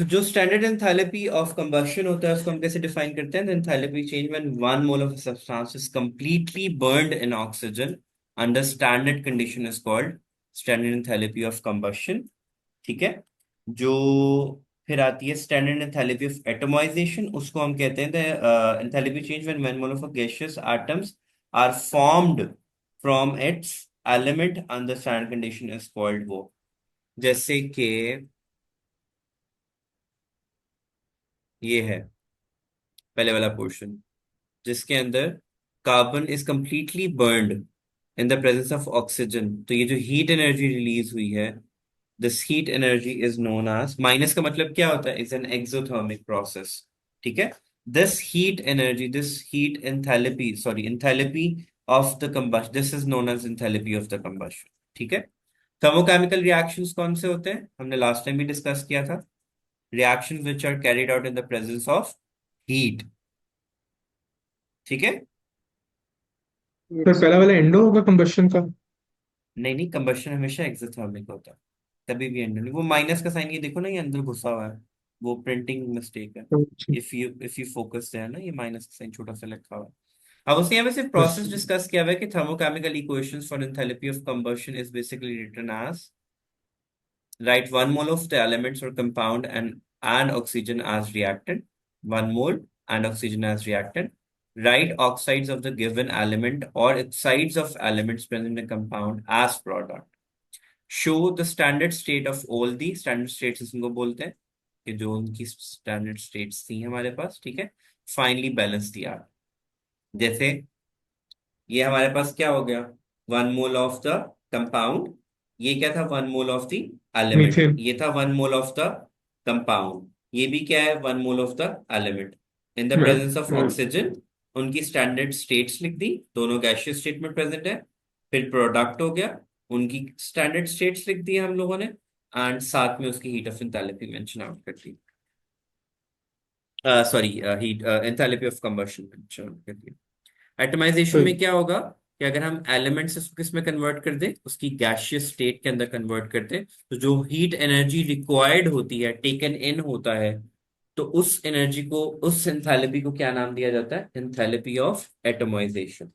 जो standard enthalpy of combustion होता है उसको हम कैसे डिफाइन करते हैं? Enthalpy change when one mole of substance is completely burned in oxygen under standard condition is called standard enthalpy of combustion. ठीक है। जो फिर आती है स्टैंडर्ड एंथैल्पी ऑफ एटमाइजेशन, उसको हम कहते हैं enthalpy change when one mole of gaseous atoms are formed from its element under standard condition is called वो। जैसे कि ये है पहले वाला पोर्शन जिसके अंदर carbon is completely burned in the presence of oxygen, तो ये जो हीट एनर्जी रिलीज हुई है, this heat energy is known as, minus का मतलब क्या होता है? Is an exothermic process. ठीक है। This heat energy, this heat enthalpy, sorry enthalpy of the combustion, this is known as enthalpy of the combustion. ठीक है। थर्मोकेमिकल रिएक्शंस कौन से होते हैं? हमने लास्ट टाइम भी डिस्कस किया था। Reactions which are carried out in the presence of heat. ठीक है। तो पहला वाला एंडो होगा कंबशन का। नहीं नहीं, कंबशन हमेशा एक्सोथर्मिक होता है, कभी भी एंड नहीं। वो माइनस का साइन ये देखो ना, ये अंदर घुसा हुआ है, वो प्रिंटिंग मिस्टेक है। अच्छा। इफ यू फोकस है ना, ये माइनस का साइन छोटा सा लिखा हुआ है। अब उसने यहाँ पे सिर्फ बस। प्रोसेस डिस्कस किया हुआ है कि thermochemical equations for enthalpy of combustion is basically written as write 1 mole of the elements or compound and oxygen as reactant, 1 mole and oxygen as reactant. Write oxides of the given element or oxides of elements present in the compound as product. Show the standard state of all the standard states, इसको बोलते हैं कि जो उनकी standard states थी हमारे पास। ठीक है। फाइनली बैलेंस दिया। जैसे ये हमारे पास क्या हो गया? 1 मोल ऑफ द कंपाउंड, ये क्या था? 1 mole of the element, methane. ये था 1 मोल ऑफ द कंपाउंड, ये भी क्या है? 1 mole of the element in the presence of oxygen. उनकी स्टैंडर्ड स्टेट्स लिख दी, दोनों गैसियस स्टेट में प्रेजेंट है। फिर प्रोडक्ट हो गया, उनकी स्टैंडर्ड स्टेट्स लिख दी हम लोगों ने, एंड साथ में उसकी heat of enthalpy mention out कर दी। Sorry, heat enthalpy of combustion mention out कर दी। एटमाइजेशन तो में क्या होगा कि अगर हम एलिमेंट्स इसको किस में कन्वर्ट कर दे, उसकी गैसियस स्टेट के अंदर कन्वर्ट कर दे, तो जो हीट एनर्जी रिक्वायर्ड होती है, टेकन इन होता है, तो उस एनर्जी को, उस एंथैल्पी को क्या नाम दिया जाता है? Enthalpy of atomisation.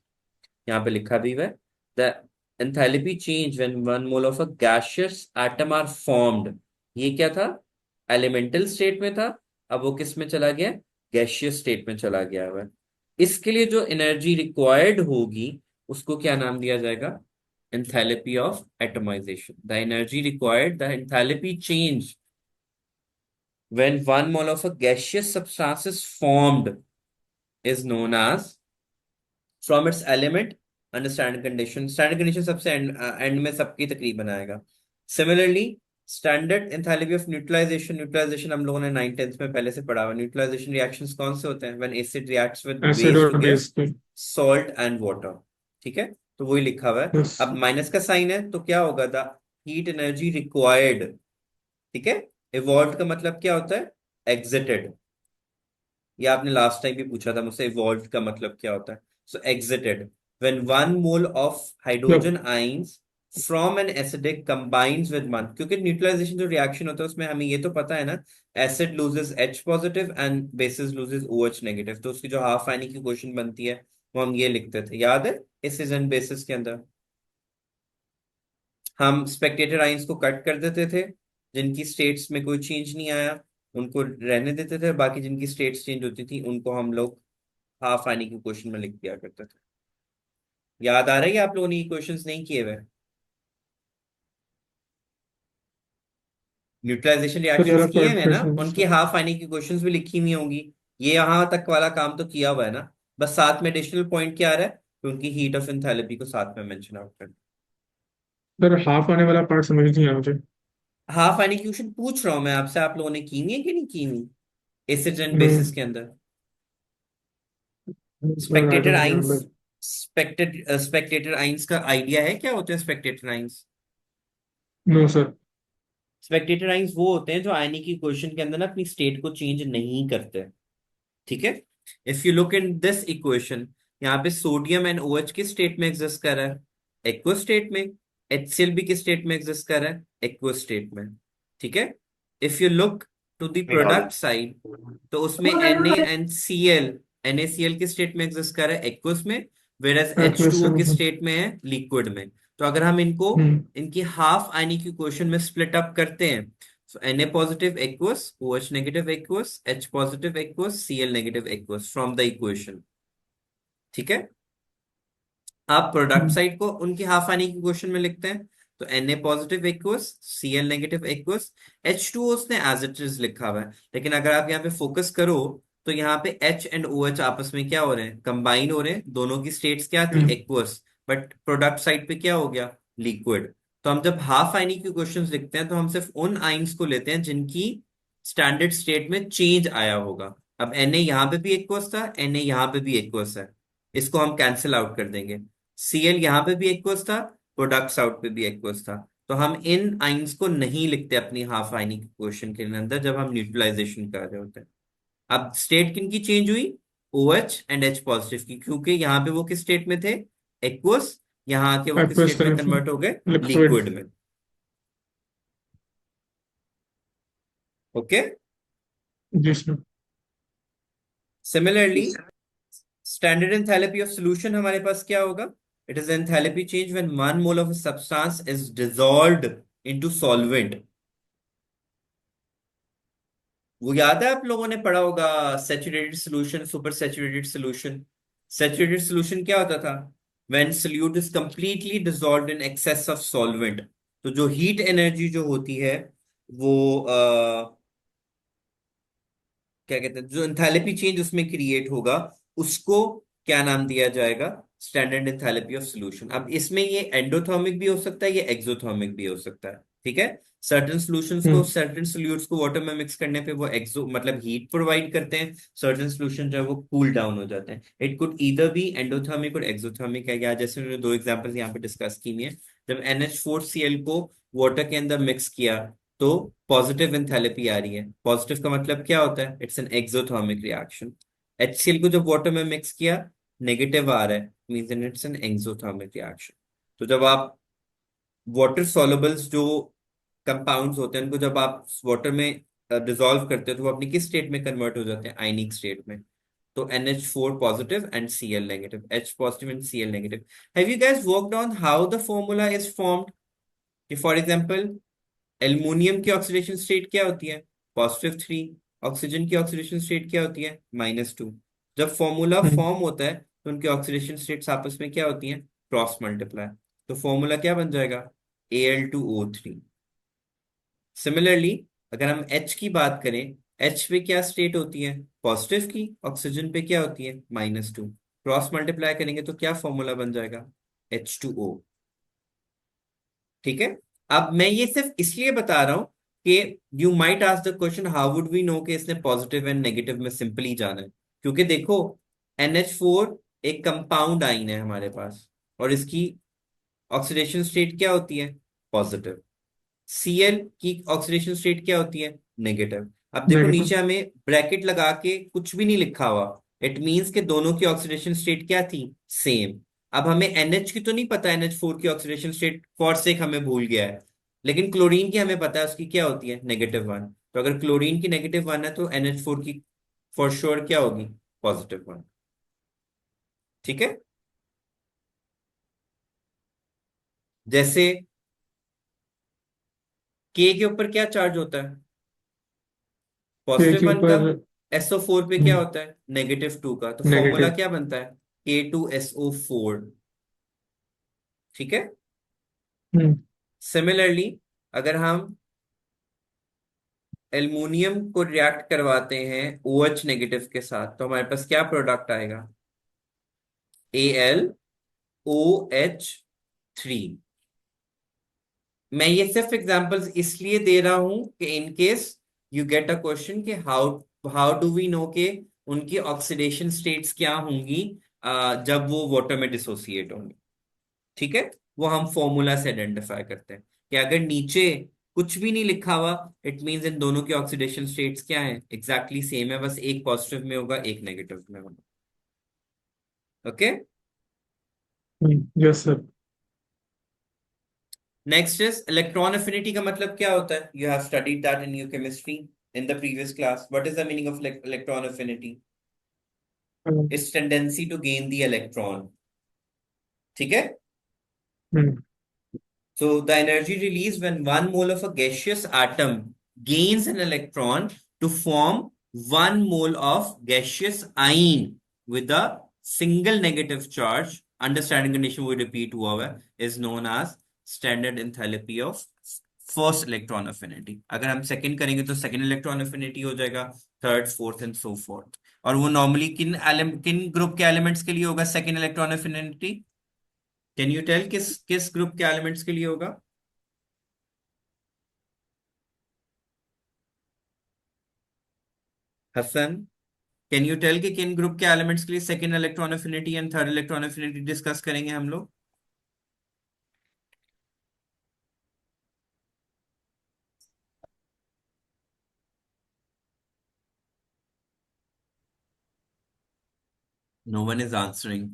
यहाँ पे लिखा भी हुआ है the enthalpy change when 1 mole of a gaseous atom are formed. ये क्या था? एलिमेंटल स्टेट में था, अब वो किस में चला गया? गैसियस स्टेट में चला गया हुआ है। इसके लिए जो एनर्जी रिक्वायर्ड होगी उसको क्या नाम दिया जाएगा? Enthalpy of atomisation. The energy required, the enthalpy change when 1 mole of a gaseous substance is formed is known as from its element under standard condition। Standard condition सबसे एंड में सबकी तकरीबन आएगा। Similarly standard enthalpy of neutralisation, neutralisation हम लोगों ने 9th 10th में पहले से पढ़ा हुआ। न्यूट्रलाइजेशन रिएक्शंस कौन से होते हैं? When acid reacts with acid base to और गिव बेस पे। Salt and water. ठीक है। तो वही लिखा हुआ है। बस। अब माइनस का साइन है तो क्या होगा? The heat energy required. ठीक है। इवॉल्व का मतलब क्या होता है? एग्जिटेड। ये आपने लास्ट टाइम भी पूछा था मुझसे, इवॉल्व का मतलब क्या होता है? So excited when 1 mole of hydrogen जब ions from an acidic combines with 1, क्योंकि न्यूट्रलाइजेशन जो रिएक्शन होता है उसमें हमें ये तो पता है ना, acid loses H positive and bases loses OH negative, तो उसकी जो हाफ आयनिक की क्वेश्चन बनती है वो हम ये लिखते थे, याद है? एसिड एंड बेसिस के अंदर हम स्पेक्टेटर आइंस को कट कर देते थे, जिनकी स्टेट्स में कोई चेंज नहीं आया उनको रहने देते थे, बाकी जिनकी स्टेट्स चेंज होती थी उनको हम लोग हाफ आने की क्वेश्चन में लिख दिया करते थे। याद आ रहा है कि आप लोगों ने ये क्वेश्चंस नहीं किए हुए? न्यूट्रलाइजेशन तो रिएक्शंस जरा किए हुए हैं फिर ना, से। उनकी हाफ आने की क्वेश्चंस भी लिखी हुई होंगी। ये यहाँ तक वाला काम तो किया हुआ है ना, बस साथ में एडिशनल पॉइंट क्या आ रहा है कि उनकी हीट ऑफ एंथैल्पी को साथ में मेंशन आउट कर। सर हाफ आने वाला पार्ट समझ नहीं आया मुझे। हाफ आने की क्वेश्चन पूछ रहा हूं मैं आपसे, आप लोगों ने की हुई है कि नहीं की हुई एसिड एंड नो बेसिस के अंदर? Sir I spectator don't ions, remember. Spectator ions का आइडिया है क्या होते हैं spectator ions? No sir. Spectator ions वो होते हैं जो आयनिक की क्वेश्चन के अंदर ना अपनी स्टेट को चेंज नहीं करते। ठीक है। If you look in this equation, यहाँ पे सोडियम एंड OH किस स्टेट में एग्जिस्ट कर रहा है? एक्वस स्टेट में। HCl भी किस स्टेट में एग्जिस्ट कर रहा है? एक्वस स्टेट में। ठीक है। If you look to the product side, तो उसमें NaNCl, NaCl की स्टेट में एग्जिस्ट कर रहा है एक्वस में, वेरएज H2O की एक्वेशन। स्टेट में है लिक्विड में। तो अगर हम इनको हम्म। इनकी हाफ आयनिक इक्वेशन में स्प्लिट अप करते हैं, so Na positive aqueous, OH negative aqueous, H positive aqueous, Cl negative aqueous from the equation. ठीक है। आप प्रोडक्ट हम्म। साइड को उनकी हाफ आने की क्वेश्चन में लिखते हैं, तो Na positive aqueous, Cl negative aqueous, H2O उसने एज इट इज लिखा हुआ है, लेकिन अगर आप यहाँ पे फोकस करो तो यहाँ पे H एंड OH आपस में क्या हो रहे हैं, कंबाइन हो रहे हैं। दोनों की स्टेट्स क्या थी, हम्म। एक्वस, बट प्रोडक्ट साइड पे क्या हो गया, लिक्विड। तो हम जब हाफ आयनिक की क्वेश्चंस लिखते हैं तो हम सिर्फ उन आइंस को लेते हैं जिनकी स्टैंडर्ड स्टेट में चेंज आया होगा। अब Na यहाँ पे भी एक्वस था, Na यहाँ पे भी एक्वस है, इसको हम कैंसिल आउट कर देंगे। Cl यहाँ पे भी एक्वस था, प्रोडक्ट्स आउट पे भी एक्वस था। तो हम इन आइंस को नहीं लिखते अपनी हाफ आयनिक इक्वेशन के अंदर जब हम न्यूट्रलाइजेशन कर रहे होते हैं। अब स्टेट किन की चेंज हुई, OH एंड H पॉजिटिव की, क्योंकि यहाँ पे वो किस स्टेट में थे, एक्वस, यहाँ आके वो किस एक्वेस स्टेट में तरफ कन्वर्ट हो गए, लिक्विड। लिक्विड में। ओके। जी sir. Similarly standard enthalpy of solution हमारे पास क्या होगा, it is enthalpy change when 1 mole of substance is dissolved into solvent. वो याद है आप लोगों ने पढ़ा होगा, saturated solution, super saturated solution. Saturated solution क्या होता था, when solute is completely dissolved in excess of solvent. तो जो हीट एनर्जी जो होती है वो क्या कहते हैं, जो एंथैल्पी चेंज उसमें क्रिएट होगा, उसको क्या नाम दिया जाएगा, स्टैंडर्ड एंथैल्पी ऑफ सॉल्यूशन। अब इसमें ये एंडोथर्मिक भी हो सकता है, ये एक्सोथर्मिक भी हो सकता है। ठीक है। सर्टेन सॉल्यूशंस को, हम्म। सर्टेन सोल्यूट्स को वाटर में मिक्स करने पे वो एक्सो मतलब हीट प्रोवाइड करते हैं, सर्टेन सॉल्यूशन जो है वो कूल डाउन हो जाते हैं। It could either be endothermic और एक्सोथर्मिक है, या जैसे मैंने दो एग्जांपल्स यहाँ पे डिस्कस की है। जब NH4Cl को वाटर के अंदर मिक्स किया तो पॉजिटिव एंथैल्पी आ रही है। पॉजिटिव का मतलब क्या होता है, it's an exothermic reaction. HCl को जब वाटर में मिक्स किया, नेगेटिव आ रहा है, means it's an exothermic reaction. तो जब आप वाटर सॉल्युबल्स जो कंपाउंड्स होते हैं उनको जब आप वाटर में डिसॉल्व करते हो तो वो अपनी किस स्टेट में कन्वर्ट हो जाते हैं, आयनिक स्टेट में। तो NH4 positive and Cl negative, H positive and Cl negative. Have you guys worked on how the formula is formed, कि फॉर एग्जांपल एल्युमिनियम की ऑक्सीडेशन स्टेट क्या होती है, +3। ऑक्सीजन की ऑक्सीडेशन स्टेट क्या होती है, -2। जब फॉर्मूला हम्म। फॉर्म होता है तो उनकी ऑक्सीडेशन स्टेट्स आपस में क्या होती हैं, क्रॉस मल्टीप्लाई। तो फॉर्मूला क्या बन जाएगा, Al2O3। सिमिलरली अगर हम H की बात करें, H पे क्या स्टेट होती है, पॉजिटिव की, ऑक्सीजन पे क्या होती है, -2। क्रॉस मल्टीप्लाई करेंगे तो क्या फॉर्मूला बन जाएगा, H2O। ठीक है। अब मैं ये सिर्फ इसलिए बता रहा हूं कि you might ask the question how would we know कि इसने पॉजिटिव एंड नेगेटिव में सिंपली जाना है। क्योंकि देखो NH4 एक कंपाउंड आइन है हमारे पास, और इसकी ऑक्सीडेशन स्टेट क्या होती है, पॉजिटिव। Cl की ऑक्सीडेशन स्टेट क्या होती है, नेगेटिव। अब देखो नेगेटिव। नीचे हमें ब्रैकेट लगा के कुछ भी नहीं लिखा हुआ, इट मींस कि दोनों की ऑक्सीडेशन स्टेट क्या थी, सेम। अब हमें NH की तो नहीं पता, NH4 की ऑक्सीडेशन स्टेट फॉर सेक हमें भूल गया है, लेकिन क्लोरीन की हमें पता है, उसकी क्या होती है, -1। तो अगर क्लोरीन की -1 है तो NH4 की फॉर श्योर क्या होगी, +1। ठीक है। जैसे K के ऊपर क्या चार्ज होता है, के +1 का। ऊपर। SO4 पे क्या होता है, -2 का। तो फॉर्मूला नेगेटिव। क्या बनता है, K2SO4। ठीक है। हम्म। सिमिलरली अगर हम एल्युमिनियम को रिएक्ट करवाते हैं OH नेगेटिव के साथ तो हमारे पास क्या प्रोडक्ट आएगा, AlOH3। मैं ये सिर्फ एग्जांपल्स इसलिए दे रहा हूं कि in case you get a question कि how how do we know के उनकी ऑक्सीडेशन स्टेट्स क्या होंगी जब वो वाटर में डिसोसिएट होंगे। ठीक है। वो हम फॉर्मूला से आइडेंटिफाई करते हैं कि अगर नीचे कुछ भी नहीं लिखा हुआ, इट मींस इन दोनों की ऑक्सीडेशन स्टेट्स क्या है, एग्जैक्टली सेम है, बस एक पॉजिटिव में होगा एक नेगेटिव में होगा। Okay. Yes sir. Next is electron affinity का मतलब क्या होता है, you have studied that in your chemistry. in the previous class. What is the meaning of electron affinity? Hmm. It's tendency to gain the electron. ठीक है? हम्म। So the energy released when one mole of a gaseous atom gains an electron to form one mole of gaseous ion with a single negative charge. Under standard condition वो repeat हुआ हुआ है, is known as standard enthalpy of first electron affinity. अगर हम second करेंगे तो second electron affinity हो जाएगा, third, fourth and so forth. और वो normally किन ग्रुप के एलिमेंट्स के लिए होगा second electron affinity? Can you tell किस किस ग्रुप के एलिमेंट्स के लिए होगा? हसन, कैन यू टेल कि किन ग्रुप के एलिमेंट्स के लिए second electron affinity and third electron affinity discuss करेंगे हम लोग? No one is answering.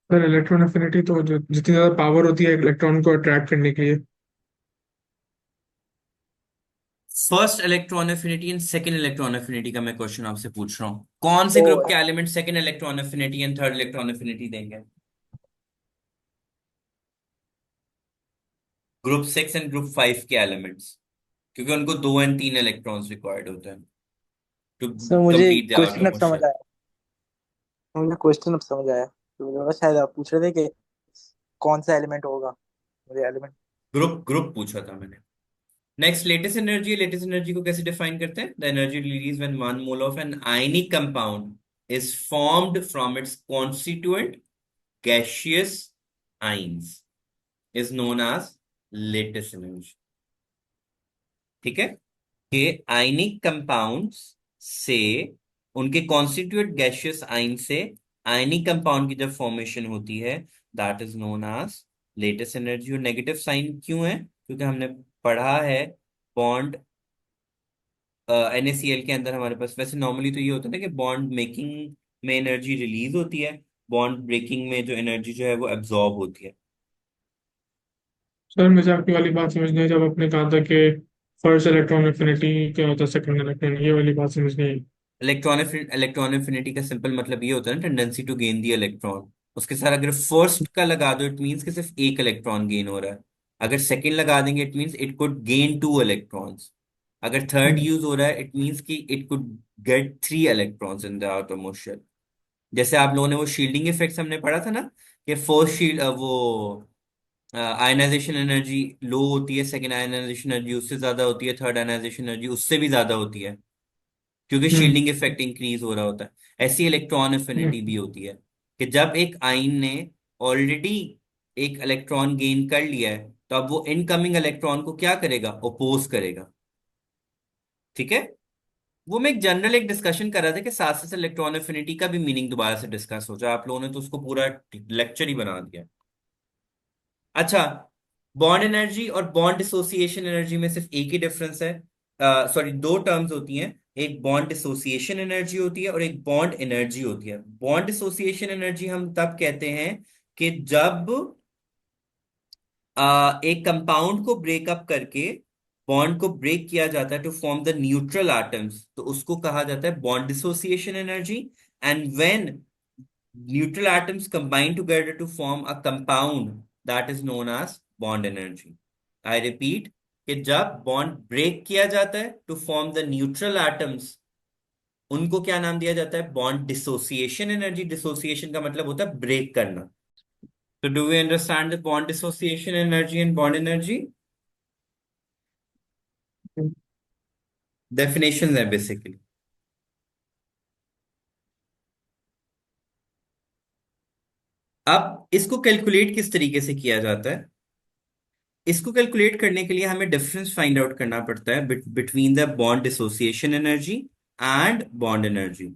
Sir electron affinity तो जितनी ज्यादा पावर होती है इलेक्ट्रॉन को अट्रैक्ट करने के लिए। First electron affinity and second electron affinity का मैं क्वेश्चन आपसे पूछ रहा हूँ. कौन से ओ ग्रुप के element second electron affinity and third electron affinity देंगे? ग्रुप 6 एंड ग्रुप 5 के एलिमेंट्स, क्योंकि उनको 2 और 3 इलेक्ट्रॉन्स रिक्वायर्ड होते हैं टू सर मुझे कंप्लीट द क्वेश्चन आउटर अब समझ मोशन. आया। मुझे क्वेश्चन अब समझ आया, तो मुझे लगा शायद आप पूछ रहे थे कि कौन सा एलिमेंट होगा। मुझे एलिमेंट ग्रुप ग्रुप पूछा था मैंने. नेक्स्ट, लेटेस्ट एनर्जी को कैसे डिफाइन करते हैं? The energy release when one mole of an ionic compound is formed from it's constituent gaseous ions is known as latest energy. ठीक है? कि आयनिक कंपाउंड्स से, उनके कॉन्स्टिट्यूएंट गैशियस आइन से आयनिक कंपाउंड की जब फॉर्मेशन होती है, that is known as lattice energy. और नेगेटिव साइन क्यों है? क्योंकि हमने पढ़ा है बॉन्ड NaCl के अंदर हमारे पास, वैसे नॉर्मली तो ये होता है ना कि बॉन्ड मेकिंग में एनर्जी रिलीज होती है, बॉन्ड ब्रेकिंग में जो एनर्जी जो है वो एब्जॉर्ब होती है. सर मुझे आपकी वाली बात समझ नहीं आई जब आपने कहा था कि फर्स्ट इलेक्ट्रॉन एफिनिटी क्या होता है, सेकंड इलेक्ट्रॉन, ये वाली बात समझ नहीं आई। इलेक्ट्रॉन एफिनिटी का सिंपल मतलब ये होता है ना, tendency to gain the electron. उसके साथ अगर फर्स्ट का लगा दो इट मीन्स कि सिर्फ एक इलेक्ट्रॉन गेन हो रहा है. अगर सेकंड लगा देंगे it means it could gain 2 electrons. अगर थर्ड हम्म। यूज हो रहा है इट मीन्स कि it could get 3 electrons in the outer motion. जैसे आप लोगों ने वो शील्डिंग इफेक्ट्स हमने पढ़ा था ना, कि फर्स्ट शील्ड वो आयनाइजेशन एनर्जी लो होती है, सेकंड आयनाइजेशन एनर्जी उससे ज्यादा होती है, थर्ड आयनाइजेशन एनर्जी उससे भी ज्यादा होती है, क्योंकि हम्म। शील्डिंग इफेक्ट इंक्रीज हो रहा होता है. ऐसी इलेक्ट्रॉन एफिनिटी भी होती है कि जब एक आयन ने ऑलरेडी एक इलेक्ट्रॉन गेन कर लिया है, तो अब वो इनकमिंग इलेक्ट्रॉन को क्या करेगा? ओपोज करेगा. ठीक है? वो मैं एक डिस्कशन कर रहा था कि साथ साथ इलेक्ट्रॉन एफिनिटी का भी मीनिंग दोबारा से डिस्कस हो जाए. आप लोगों ने तो उसको पूरा लेक्चर ही बना दिया. अच्छा, बॉन्ड एनर्जी और बॉन्ड डिसोसिएशन एनर्जी में सिर्फ एक ही डिफरेंस है. सॉरी, दो टर्म्स होती हैं. एक बॉन्ड डिसोसिएशन एनर्जी होती है और एक बॉन्ड एनर्जी होती है. बॉन्ड डिसोसिएशन एनर्जी हम तब कहते हैं कि जब एक कंपाउंड को ब्रेकअप करके बॉन्ड को ब्रेक किया जाता है to form the neutral atoms, तो उसको कहा जाता है bond dissociation energy. And when neutral atoms combine together to form a compound, that is known as bond energy. I repeat कि जब बॉन्ड ब्रेक किया जाता है to form the neutral atoms, उनको क्या नाम दिया जाता है? Bond dissociation energy. डिसोसिएशन का मतलब होता है ब्रेक करना. तो do we understand the bond dissociation energy and bond energy? Definition है बेसिकली. अब इसको कैलकुलेट किस तरीके से किया जाता है? इसको कैलकुलेट करने के लिए हमें डिफरेंस फाइंड आउट करना पड़ता है between the bond dissociation energy and bond energy.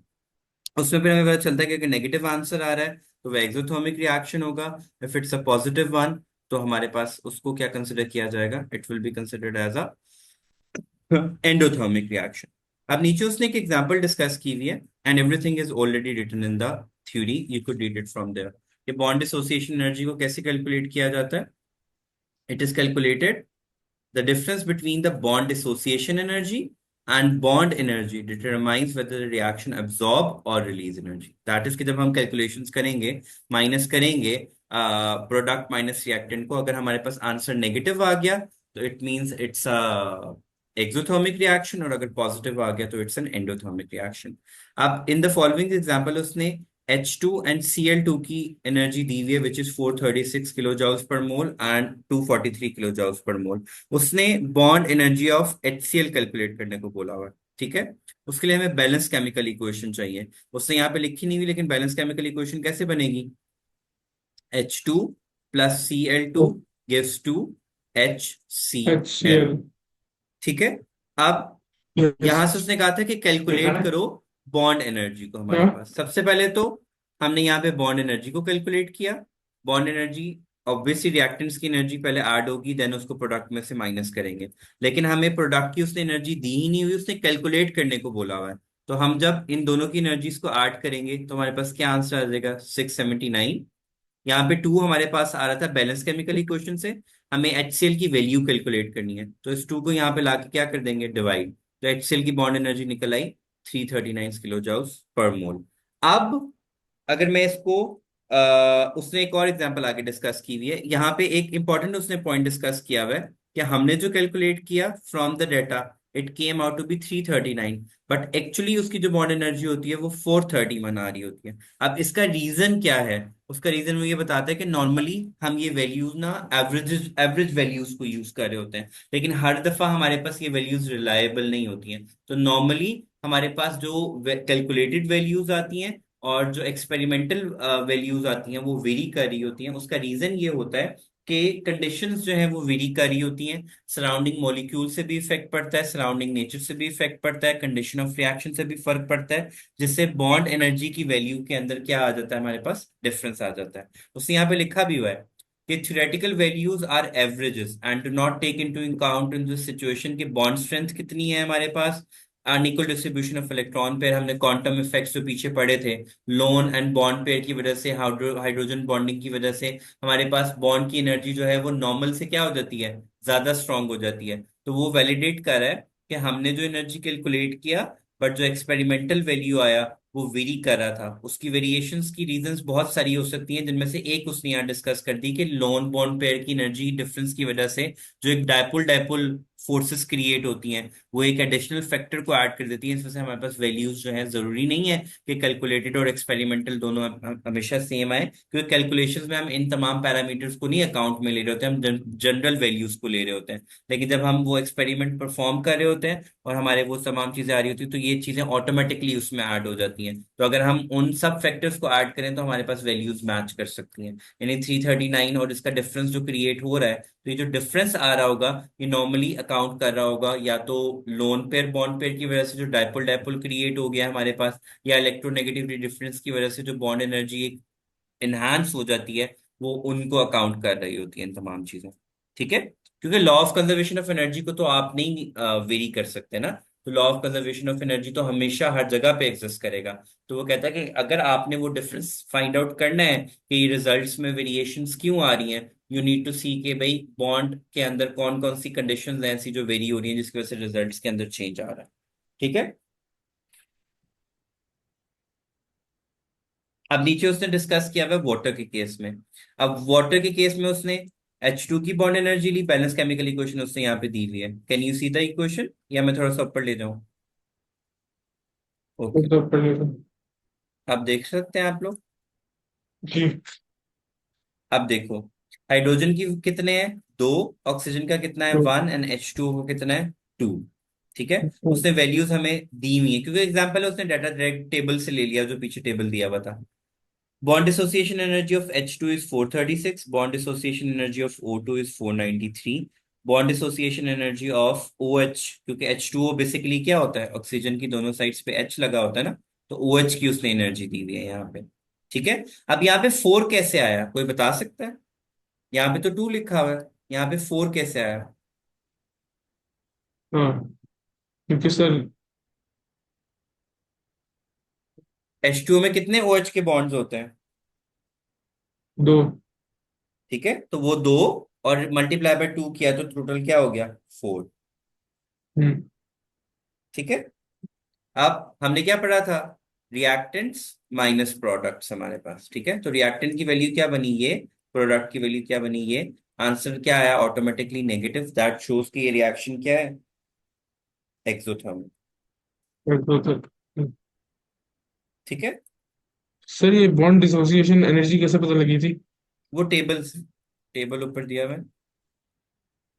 उसमें फिर हमें पता चलता है कि अगर नेगेटिव आंसर आ रहा है तो वह एक्सोथर्मिक रिएक्शन होगा. If it's a positive one तो हमारे पास उसको क्या कंसिडर किया जाएगा? It will be considered as a endothermic reaction. अब नीचे उसने एक एग्जांपल डिस्कस की हुई है and everything is already written in the theory, you could read it from there. कि बॉन्ड डिसोसिएशन एनर्जी को कैसे कैलकुलेट किया जाता है? It is calculated the difference between the bond dissociation energy and bond energy determines whether the reaction absorb और release energy. That is कि जब हम कैलकुलेशंस करेंगे, माइनस करेंगे प्रोडक्ट माइनस रिएक्टेंट को, अगर हमारे पास आंसर नेगेटिव आ गया तो it means it's a exothermic reaction, और अगर पॉजिटिव आ गया तो इट्स एन एंडोथर्मिक रिएक्शन। अब इन द फॉलोइंग एग्जांपल उसने H2 एंड Cl2 की एनर्जी दी हुई है विच इज 436 किलो जॉल्स पर मोल एंड 243 किलो जॉल्स पर मोल। उसने bond energy of HCl calculate करने को बोला हुआ है। ठीक है, उसके लिए हमें बैलेंस केमिकल इक्वेशन चाहिए। उसने यहाँ पे लिखी नहीं हुई, लेकिन बैलेंस केमिकल इक्वेशन कैसे बनेगी? H2 plus Cl2 gives two HCl। HCl। ठीक है। अब यस। यहां से उसने कहा था कि कैलकुलेट करो बॉन्ड एनर्जी को। हमारे हाँ। पास सबसे पहले तो हमने यहाँ पे बॉन्ड एनर्जी को कैलकुलेट किया। बॉन्ड एनर्जी, ऑब्वियसली रिएक्टेंट्स की एनर्जी पहले ऐड होगी, देन उसको प्रोडक्ट में से माइनस करेंगे। लेकिन हमें प्रोडक्ट की उसने एनर्जी दी ही नहीं हुई, उसने कैलकुलेट करने को बोला हुआ है। तो हम जब इन दोनों की एनर्जीज को ऐड करेंगे तो हमारे पास क्या आंसर आ जाएगा? 679। यहाँ पे टू हमारे पास आ रहा था बैलेंस केमिकल इक्वेशन से। हमें HCl की वैल्यू कैलकुलेट करनी है, तो इस टू को यहाँ पे लाके क्या कर देंगे? डिवाइड। तो HCl की बॉन्ड एनर्जी निकल आई 339 किलो जूल्स पर मोल। अब अगर मैं इसको उसने एक और एग्जांपल आगे डिस्कस की हुई है, यहाँ पे एक इंपॉर्टेंट उसने पॉइंट डिस्कस किया हुआ है कि हमने जो कैलकुलेट किया from the data it came out to be 339, but actually उसकी जो बॉन्ड एनर्जी होती है वो 431 आ रही होती है। अब इसका रीजन क्या है? उसका रीजन वो ये बताता है कि नॉर्मली हम ये वैल्यूज ना एवरेज एवरेज वैल्यूज को यूज कर रहे होते हैं, लेकिन हर दफा हमारे पास ये वैल्यूज रिलायबल नहीं होती हैं। तो नॉर्मली हमारे पास जो कैलकुलेटेड वैल्यूज आती हैं और जो एक्सपेरिमेंटल वैल्यूज आती हैं वो वेरी कर रही होती हैं। उसका रीजन ये होता है कि कंडीशंस जो है वो वेरी कर रही होती हैं। सराउंडिंग मॉलिक्यूल से भी इफेक्ट पड़ता है, सराउंडिंग नेचर से भी इफेक्ट पड़ता है, कंडीशन ऑफ रिएक्शन से भी फर्क पड़ता है, जिससे बॉन्ड एनर्जी की वैल्यू के अंदर क्या आ जाता है? हमारे पास डिफरेंस आ जाता है। उसने यहाँ पे लिखा भी हुआ है कि theoretical values are averages and do not take into account in this situation कि बॉन्ड स्ट्रेंथ कितनी है हमारे पास, unequal distribution of electron pair, हमने क्वांटम इफेक्ट्स जो पीछे पढ़े थे, लोन एंड बॉन्ड पेयर की वजह से, हाइड्रोजन बॉन्डिंग की वजह से हमारे पास बॉन्ड की एनर्जी जो है वो नॉर्मल से क्या हो जाती है? ज्यादा स्ट्रांग हो जाती है। तो वो वैलिडेट कर रहा है कि हमने जो एनर्जी कैलकुलेट किया बट जो एक्सपेरिमेंटल वैल्यू आया वो वेरी कर रहा था। उसकी वेरिएशंस की रीजंस बहुत सारी हो सकती हैं, जिनमें से एक उसने यहाँ डिस्कस कर दी कि लोन बॉन्ड पेयर की एनर्जी डिफरेंस की वजह से जो एक डायपोल डायपोल फोर्सेस क्रिएट होती हैं वो एक एडिशनल फैक्टर को ऐड कर देती है। इस वजह से हमारे पास वैल्यूज जो है, जरूरी नहीं है कि कैलकुलेटेड और एक्सपेरिमेंटल दोनों हमेशा सेम आए, क्योंकि कैलकुलेशंस में हम इन तमाम पैरामीटर्स को नहीं अकाउंट में ले रहे होते हैं, हम जनरल वैल्यूज को ले रहे होते हैं। लेकिन जब हम वो एक्सपेरिमेंट परफॉर्म कर रहे होते हैं और हमारे वो तमाम चीजें आ रही होती है तो ये चीजें ऑटोमेटिकली उसमें ऐड हो जाती हैं। तो अगर हम उन सब फैक्टर्स को ऐड करें तो हमारे पास वैल्यूज मैच कर सकती हैं। यानी 339 और इसका डिफरेंस जो क्रिएट हो रहा है, तो ये जो डिफरेंस आ रहा होगा ये नॉर्मली अकाउंट कर रहा होगा या तो लोन पेयर बॉन्ड पेयर की वजह से जो डायपोल डायपोल क्रिएट हो गया है हमारे पास, या इलेक्ट्रोनेगेटिव डिफरेंस की वजह से जो बॉन्ड एनर्जी इनहांस हो जाती है, वो उनको अकाउंट कर रही होती है इन तमाम चीजें। ठीक है, क्योंकि law of conservation of energy को तो आप नहीं वेरी कर सकते ना। तो law of conservation of energy तो हमेशा हर जगह पे एग्जिस्ट करेगा। तो वो कहता है कि अगर आपने वो डिफरेंस फाइंड आउट करना है कि रिजल्ट्स में वेरिएशंस क्यों आ रही हैं, यू नीड टू सी के भाई बॉन्ड के अंदर कौन कौन सी कंडीशंस हैं ऐसी जो वेरी हो रही हैं जिसकी वजह से रिजल्ट्स के अंदर चेंज आ रहा है। ठीक है। अब नीचे उसने डिस्कस किया हुआ वाटर के केस में। अब वाटर के केस में उसने H2 की बॉन्ड एनर्जी ली, बैलेंस केमिकल इक्वेशन उसने यहाँ पे दी हुई है। Can you see the equation, या मैं थोड़ा सा ऊपर ले जाऊं? ओके, तो पढ़ लेता हूँ। अब देख सकते हैं आप लोग। जी। अब देखो, हाइड्रोजन की कितने हैं? दो। ऑक्सीजन का कितना है? तो वन। एंड H2 का कितना है? टू। ठीक है। उसने वैल्यूज हमें दी हुई है क्योंकि एग्जाम्पल है, उसने डाटा डायरेक्ट टेबल से ले लिया जो पीछे टेबल दिया हुआ था। Bond dissociation energy of H2 is 436. Bond dissociation energy of O2 is 493. Bond dissociation energy of OH, क्योंकि H2O बेसिकली क्या होता है? ऑक्सीजन की दोनों साइड्स पे H लगा होता है ना, तो OH की उसने एनर्जी दी हुई है यहाँ पे। ठीक है। अब यहाँ पे 4 कैसे आया, कोई बता सकता है? यहाँ पे तो 2 लिखा हुआ है, यहाँ पे 4 कैसे आया? हाँ, क्योंकि सर H2O में कितने OH के बॉन्ड्स होते हैं? दो। ठीक है, तो वो दो और मल्टीप्लाई बाय 2 किया तो टोटल क्या हो गया, 4। हम्म। ठीक है। अब हमने क्या पढ़ा था, रिएक्टेंट्स माइनस प्रोडक्ट्स हमारे पास। ठीक है, तो रिएक्टेंट की वैल्यू क्या बनी ये, प्रोडक्ट की वैल्यू क्या बनी ये, आंसर क्या आया, ऑटोमेटिकली नेगेटिव। दैट शोज कि ये रिएक्शन क्या है, एक्सोथर्मिक। तो ठीक है। सर ये बॉन्ड डिसोसिएशन एनर्जी कैसे पता लगी थी? वो टेबल्स, टेबल ऊपर दिया हुआ है,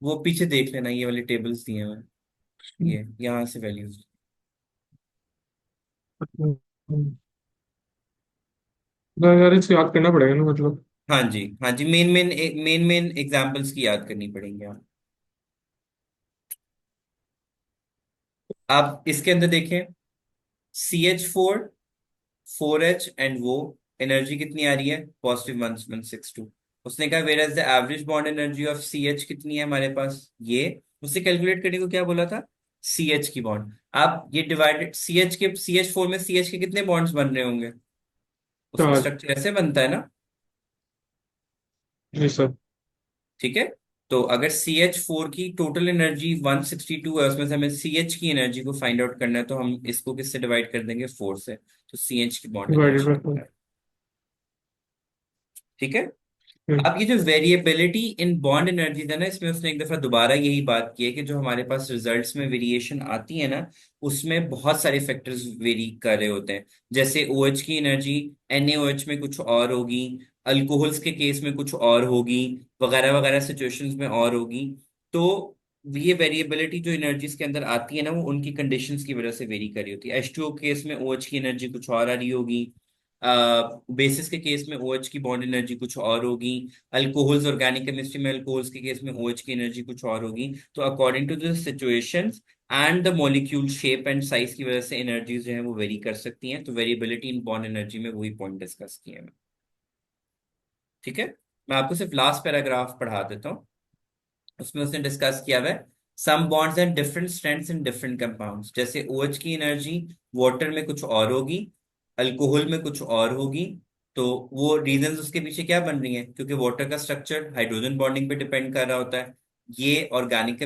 वो पीछे देख लेना, ये वाले टेबल्स दिए हुए हैं, ये यहाँ से वैल्यूज। तो यार इसको याद करना पड़ेगा ना मतलब। हाँ जी, हाँ जी, मेन एग्जांपल्स की याद करनी पड़ेंगे आप इसके अंदर देखें, CH4 4H एंड वो एनर्जी कितनी आ रही है, +1162। उसने कहा whereas the average bond energy of CH कितनी है हमारे पास, ये उससे कैलकुलेट करने को क्या बोला था, CH की बॉन्ड। आप ये डिवाइडेड CH4 में CH के कितने बॉन्ड्स बन रहे होंगे, उसका चार। स्ट्रक्चर ऐसे बनता है ना। जी सर। ठीक है, तो अगर CH4 की टोटल एनर्जी 162 है, उसमें से हमें CH की एनर्जी को फाइंड आउट करना है, तो हम इसको किससे डिवाइड कर देंगे, 4 से, तो CH की bond divided energy by four. है। ठीक है। अब ये जो वेरिएबिलिटी इन बॉन्ड एनर्जीज है ना, इसमें उसने एक दफा दोबारा यही बात की है कि जो हमारे पास रिजल्ट्स में वेरिएशन आती है ना, उसमें बहुत सारे फैक्टर्स वेरी कर रहे होते हैं। जैसे OH की एनर्जी NaOH में कुछ और होगी, अल्कोहल्स के केस में कुछ और होगी, वगैरह वगैरह सिचुएशंस में और होगी। तो ये वेरिएबिलिटी जो एनर्जीज के अंदर आती है ना, वो उनकी कंडीशंस की वजह से वेरी कर रही होती है। H2O केस में OH की एनर्जी कुछ और आ रही होगी, बेसिस के केस में OH की बॉन्ड एनर्जी कुछ और होगी, अल्कोहल्स ऑर्गेनिक केमिस्ट्री में अल्कोहल्स के केस में OH की एनर्जी कुछ और होगी। तो according to the situations and the molecule shape and size की वजह से एनर्जीज जो है वो वेरी कर सकती हैं। तो वेरिएबिलिटी इन बॉन्ड एनर्जी में वही पॉइंट डिस्कस किए हैं। ठीक है, मैं आपको सिर्फ लास्ट पैराग्राफ पढ़ा देता हूँ। उसमें उसने डिस्कस किया हुआ है, some bonds and different strengths in different compounds. जैसे OH की एनर्जी वाटर में कुछ और होगी, अल्कोहल में कुछ और होगी। तो वो रीजंस उसके पीछे क्या बन रही हैं, क्योंकि वाटर का स्ट्रक्चर हाइड्रोजन बॉन्डिंग पे डिपेंड कर रहा होता है। ये ऑर्गेनिक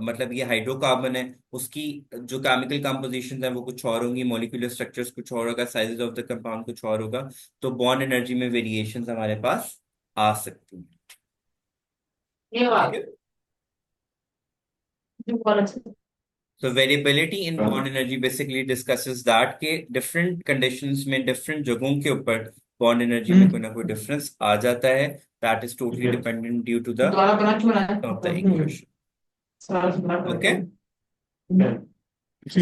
मतलब ये हाइड्रोकार्बन है, उसकी जो केमिकल कंपोजिशन है वो कुछ और होंगी, मॉलिक्यूलर स्ट्रक्चर्स कुछ और होगा, साइजेस ऑफ द कंपाउंड कुछ और होगा। तो बॉन्ड एनर्जी में वेरिएशंस हमारे पास आ सकती हैं। ये ठीक बात है। जो बहुत अच्छा। So variability in bond energy basically discusses that के different conditions में different जगहों के ऊपर bond energy में कोई ना कोई difference आ जाता है। That is totally dependent due to the दोबारा बना क्यों रहा of the है? equation. सारा बना Okay? कर जी।